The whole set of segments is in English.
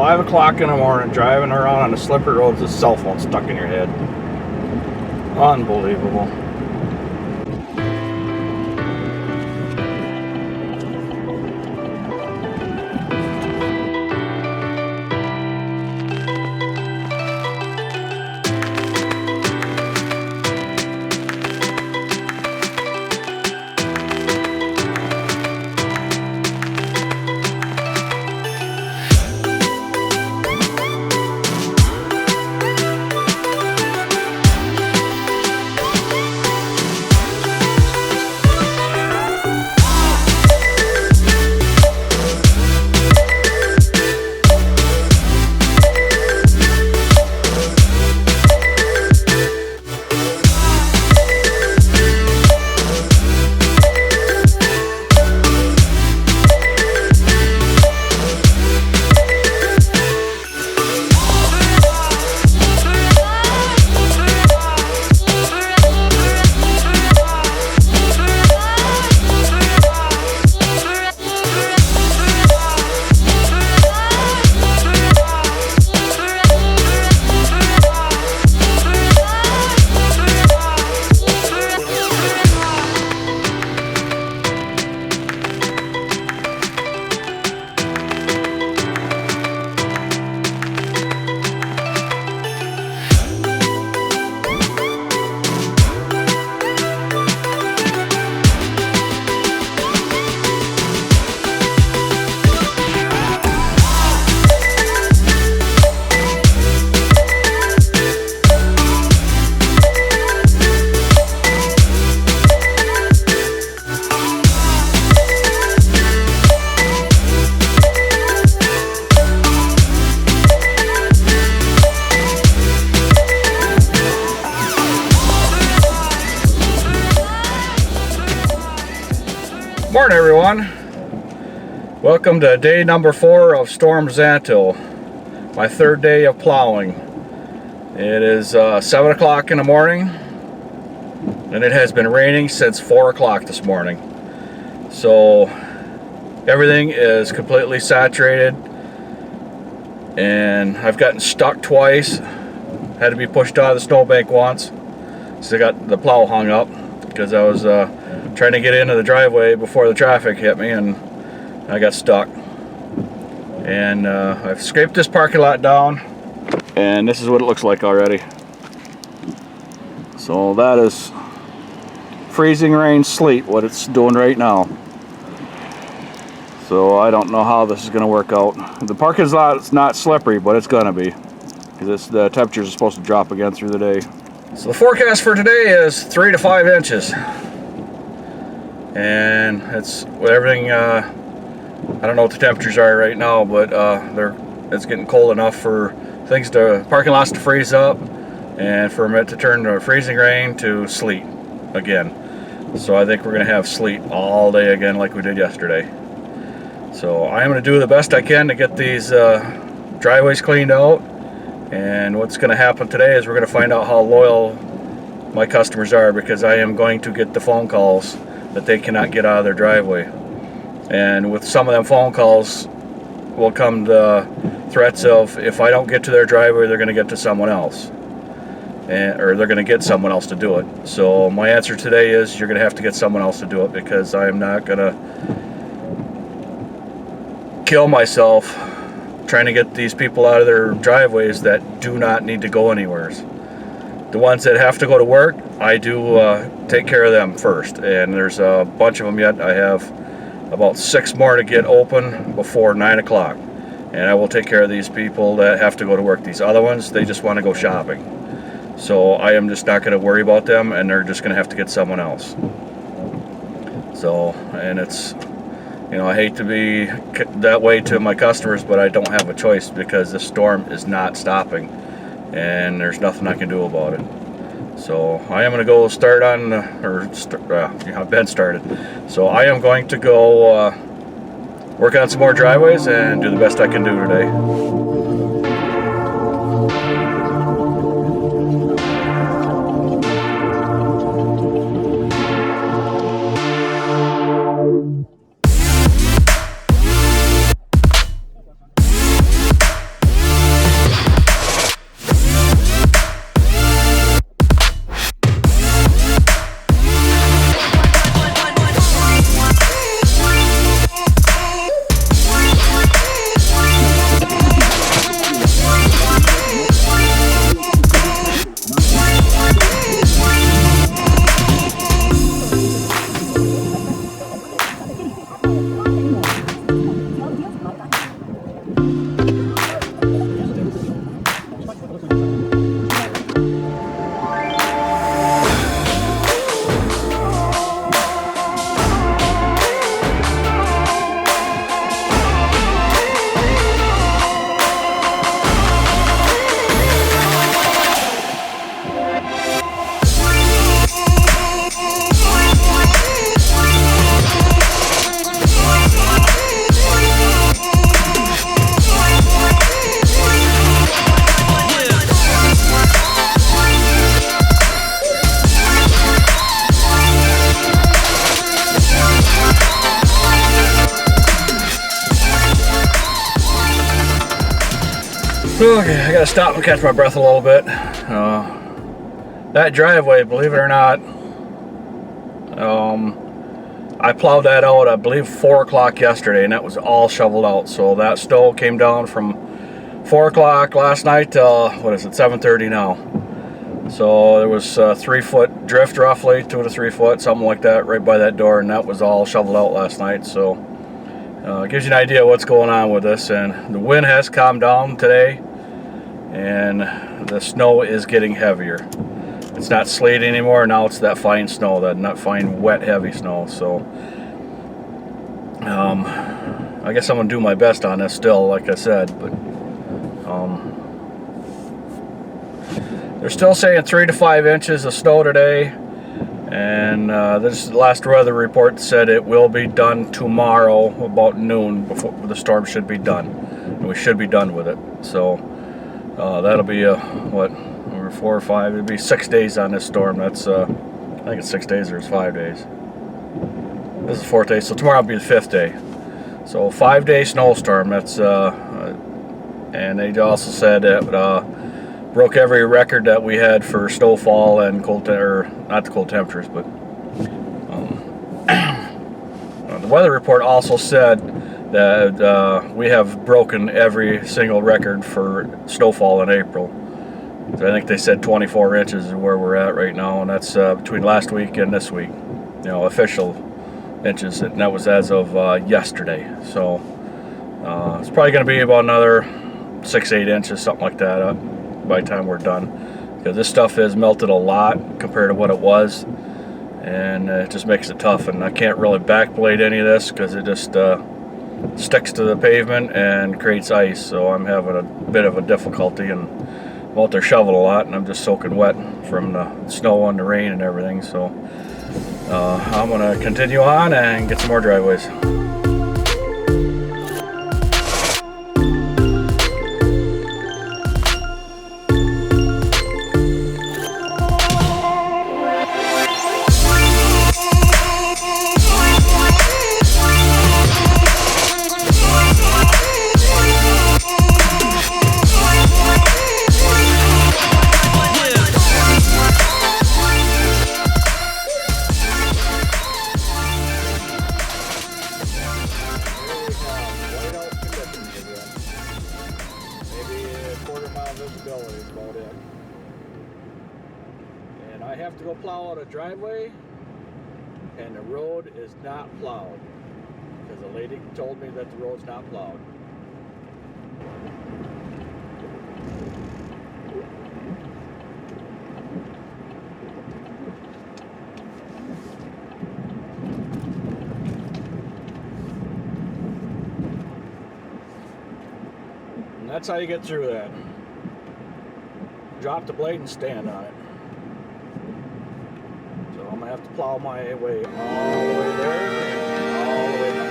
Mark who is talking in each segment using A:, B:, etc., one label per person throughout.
A: 5 o'clock in the morning, driving around on the slippery roads with a cell phone stuck in your head. Unbelievable. Morning, everyone. Welcome to day number 4 of Storm Xanto, my 3rd day of plowing. It is 7 o'clock in the morning, and it has been raining since 4 o'clock this morning. So everything is completely saturated, and I've gotten stuck twice. Had to be pushed out of the snowbank once, so I got the plow hung up because I was trying to get into the driveway before the traffic hit me, and I got stuck. And I've scraped this parking lot down, and this is what it looks like already. So that is freezing rain sleet, what it's doing right now. So I don't know how this is going to work out. The parking lot's not slippery, but it's going to be, because the temperatures are supposed to drop again through the day. So the forecast for today is 3 to 5 inches. And it's everything, I don't know what the temperatures are right now, but it's getting cold enough for parking lots to freeze up, and for it to turn to freezing rain to sleet again. So I think we're going to have sleet all day again like we did yesterday. So I'm going to do the best I can to get these driveways cleaned out, and what's going to happen today is we're going to find out how loyal my customers are, because I am going to get the phone calls that they cannot get out of their driveway. And with some of them phone calls will come the threats of, if I don't get to their driveway, they're going to get to someone else, or they're going to get someone else to do it. So my answer today is, you're going to have to get someone else to do it, because I am not going to kill myself trying to get these people out of their driveways that do not need to go anywhere. The ones that have to go to work, I do take care of them first, and there's a bunch of them yet. I have about 6 more to get open before 9 o'clock, and I will take care of these people that have to go to work. These other ones, they just want to go shopping. So I am just not going to worry about them, and they're just going to have to get someone else. So, and it's, you know, I hate to be that way to my customers, but I don't have a choice, because this storm is not stopping, and there's nothing I can do about it. So I am going to go start on, I've been started. So I am going to go work on some more driveways and do the best I can do today. Okay, I gotta stop and catch my breath a little bit. That driveway, believe it or not, I plowed that out, I believe 4 o'clock yesterday, and that was all shoveled out. So that snow came down from 4 o'clock last night till, what is it, 7:30 now. So there was 3 foot drift, roughly 2 to 3 foot, something like that, right by that door, and that was all shoveled out last night. So it gives you an idea of what's going on with this. And the wind has calmed down today, and the snow is getting heavier. It's not sleet anymore. Now it's that fine snow, that not fine, wet, heavy snow. So I guess I'm gonna do my best on this still, like I said, but they're still saying 3 to 5 inches of snow today, and this last weather report said it will be done tomorrow about noon. Before the storm should be done, and we should be done with it. So that'll be what, 4 or 5, it'd be 6 days on this storm. That's I think it's 6 days or it's 5 days. This is the 4th day, so tomorrow will be the 5th day. So 5-day snowstorm. That's and they also said it broke every record that we had for snowfall and cold, or not the cold temperatures, but the weather report also said that we have broken every single record for snowfall in April. So I think they said 24 inches is where we're at right now, and that's between last week and this week. You know, official inches, and that was as of yesterday. So it's probably going to be about another 6-8 inches, something like that, by the time we're done. Because this stuff has melted a lot compared to what it was, and it just makes it tough. And I can't really backblade any of this because it just sticks to the pavement and creates ice. So I'm having a bit of a difficulty, and I'm out there shoveling a lot, and I'm just soaking wet from the snow and the rain and everything. So I'm going to continue on and get some more driveways. Visibility is about it. And I have to go plow out a driveway, and the road is not plowed because the lady told me that the road's not plowed. And that's how you get through that. Drop the blade and stand on it. So I'm gonna have to plow my way all the way there and all the way down.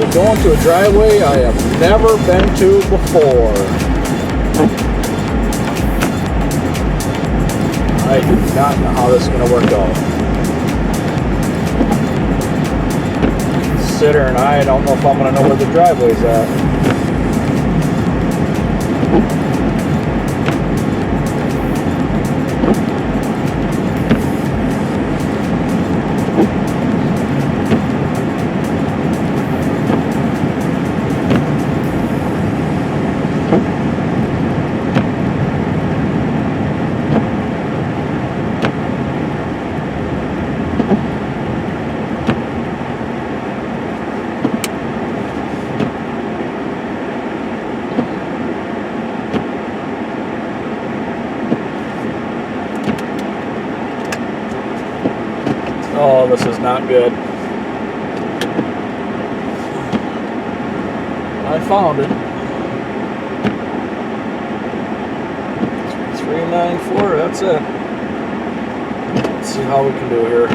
A: and going to a driveway I have never been to before. I do not know how this is going to work out. Sitter and I don't know if I'm going to know where the driveway's at. Oh, this is not good. I found it. 394, that's it. Let's see how we can do here.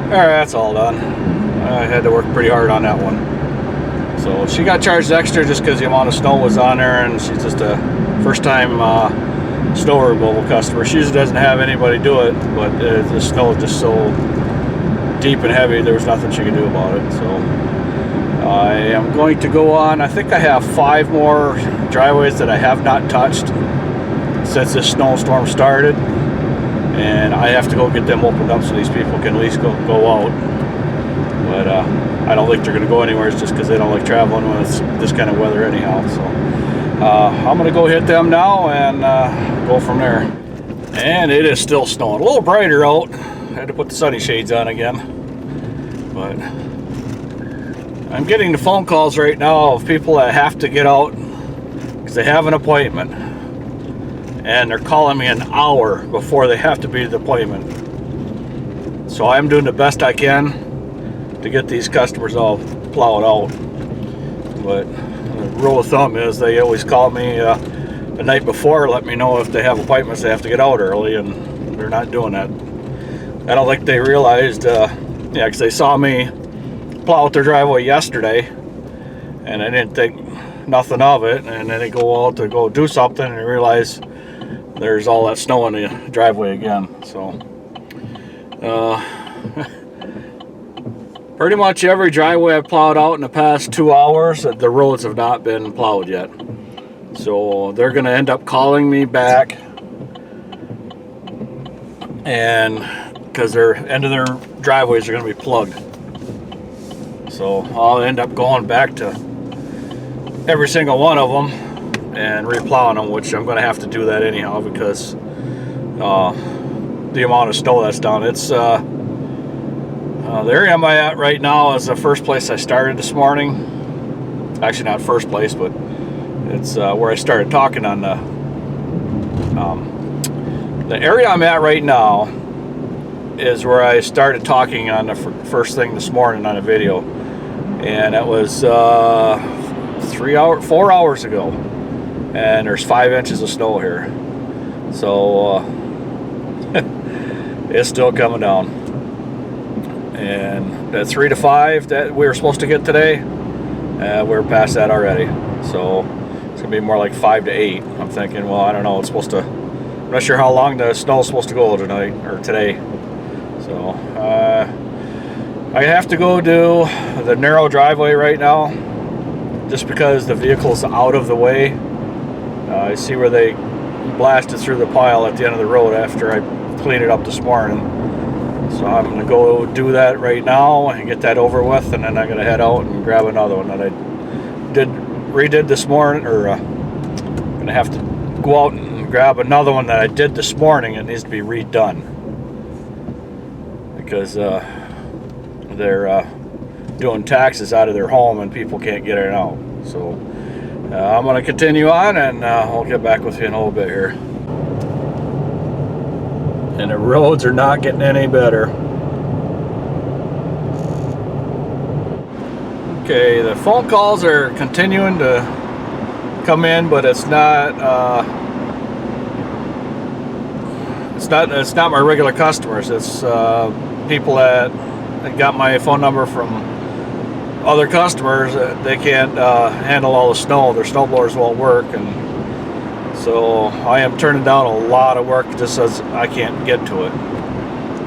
A: Alright, that's all done. I had to work pretty hard on that one. So she got charged extra just because the amount of snow was on there, and she's just a first time snow removal customer. She usually doesn't have anybody do it, but the snow is just so deep and heavy, there was nothing she could do about it. So I am going to go on. I think I have 5 more driveways that I have not touched since this snowstorm started. And I have to go get them opened up so these people can at least go out. But I don't think they're going to go anywhere. It's just because they don't like traveling when it's this kind of weather anyhow. So I'm going to go hit them now and go from there. And it is still snowing. A little brighter out. I had to put the sunny shades on again. But I'm getting the phone calls right now of people that have to get out because they have an appointment. And they're calling me an hour before they have to be at the appointment. So I'm doing the best I can to get these customers all plowed out. But the rule of thumb is they always call me the night before, let me know if they have appointments they have to get out early, and they're not doing that. I don't think they realized, because they saw me plow out their driveway yesterday, and I didn't think nothing of it, and then they go out to go do something and they realize there's all that snow in the driveway again. So pretty much every driveway I've plowed out in the past 2 hours, the roads have not been plowed yet. So they're going to end up calling me back, and because their end of their driveways are going to be plugged. So I'll end up going back to every single one of them and replowing them, which I'm going to have to do that anyhow because the amount of snow that's down. It's the area I'm at right now is the first place I started this morning. Actually, not first place, but it's where I started talking on the area I'm at right now is where I started talking on the first thing this morning on a video, and it was 4 hours ago. And there's 5 inches of snow here, so it's still coming down. And that 3 to 5 that we were supposed to get today, we're past that already. So it's gonna be more like 5 to 8. I'm thinking, well, I don't know. It's supposed to. I'm not sure how long the snow's supposed to go tonight or today. So I have to go do the narrow driveway right now, just because the vehicle's out of the way. I see where they blasted through the pile at the end of the road after I cleaned it up this morning. So I'm going to go do that right now and get that over with, and then I'm going to head out and grab another one that I redid this morning, or I'm going to have to go out and grab another one that I did this morning. It needs to be redone because they're doing taxes out of their home and people can't get it out. So I'm going to continue on, and I'll get back with you in a little bit here. And the roads are not getting any better. Okay, the phone calls are continuing to come in, but it's not my regular customers. It's people that got my phone number from other customers. They can't handle all the snow. Their snowblowers won't work, and so I am turning down a lot of work just as I can't get to it.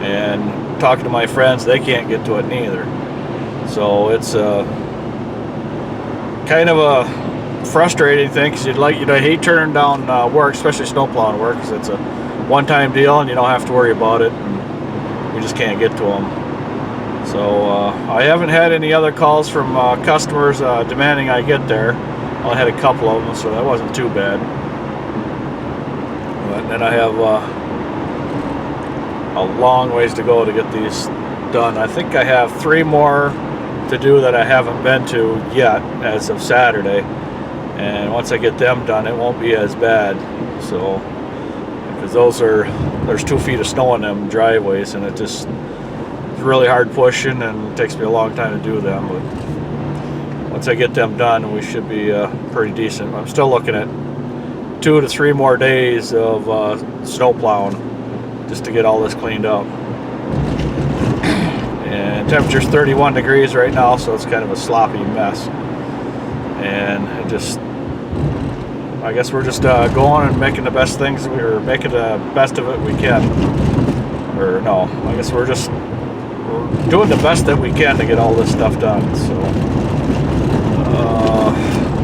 A: And talking to my friends, they can't get to it neither. So it's kind of a frustrating thing, because you'd hate turning down work, especially snowplowing work, because it's a one-time deal and you don't have to worry about it, and you just can't get to them. So I haven't had any other calls from customers demanding I get there. I only had a couple of them, so that wasn't too bad. But then I have a long ways to go to get these done. I think I have 3 more to do that I haven't been to yet as of Saturday, and once I get them done, it won't be as bad. So because there's 2 feet of snow in them driveways, and it's really hard pushing, and it takes me a long time to do them. But once I get them done, we should be pretty decent. I'm still looking at 2 to 3 more days of snow plowing just to get all this cleaned up. And temperature's 31 degrees right now, so it's kind of a sloppy mess. And I guess we're just going and making the best things. We're making the best of it we can. Or no, I guess we're doing the best that we can to get all this stuff done. So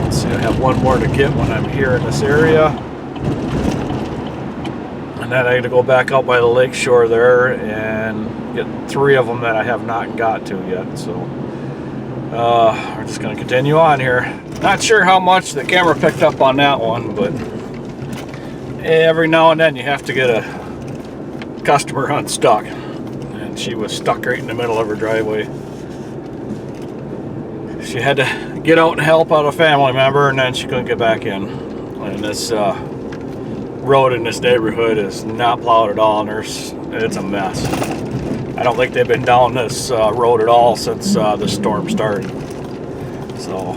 A: let's see, I have 1 more to get when I'm here in this area. And then I got to go back out by the lake shore there and get 3 of them that I have not got to yet. So we're just going to continue on here. Not sure how much the camera picked up on that one, but every now and then you have to get a customer unstuck. And she was stuck right in the middle of her driveway. She had to get out and help out a family member, and then she couldn't get back in. And this road in this neighborhood is not plowed at all, and it's a mess. I don't think they've been down this road at all since the storm started. So,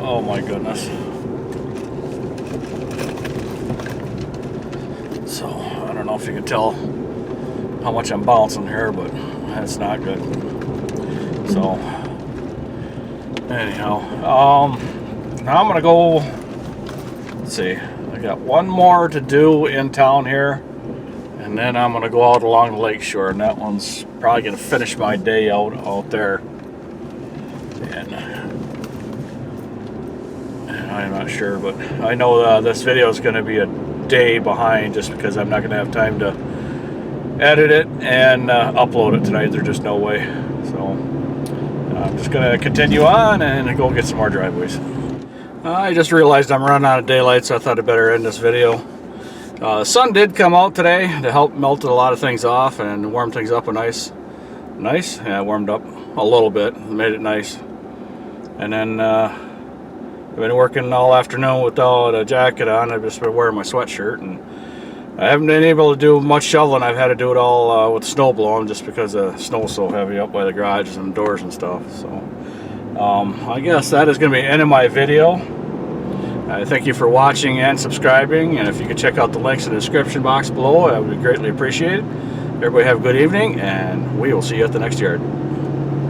A: oh my goodness. So, I don't know if you can tell how much I'm bouncing here, but that's not good. So, anyhow, now I'm gonna go, let's see, I got 1 more to do in town here, and then I'm gonna go out along the lake shore, and that one's probably gonna finish my day out there. And I'm not sure, but I know this video is gonna be a day behind just because I'm not gonna have time to edit it and upload it tonight. There's just no way. So I'm just gonna continue on and go get some more driveways. I just realized I'm running out of daylight, so I thought I'd better end this video. The sun did come out today to help melt a lot of things off and warm things up nice. Yeah, it warmed up a little bit, made it nice. And then I've been working all afternoon without a jacket on. I've just been wearing my sweatshirt, and I haven't been able to do much shoveling. I've had to do it all with snow blowing just because the snow's so heavy up by the garages and doors and stuff. So I guess that is going to be the end of my video. Thank you for watching and subscribing, and if you could check out the links in the description box below, I would greatly appreciate it. Everybody have a good evening, and we will see you at the next yard.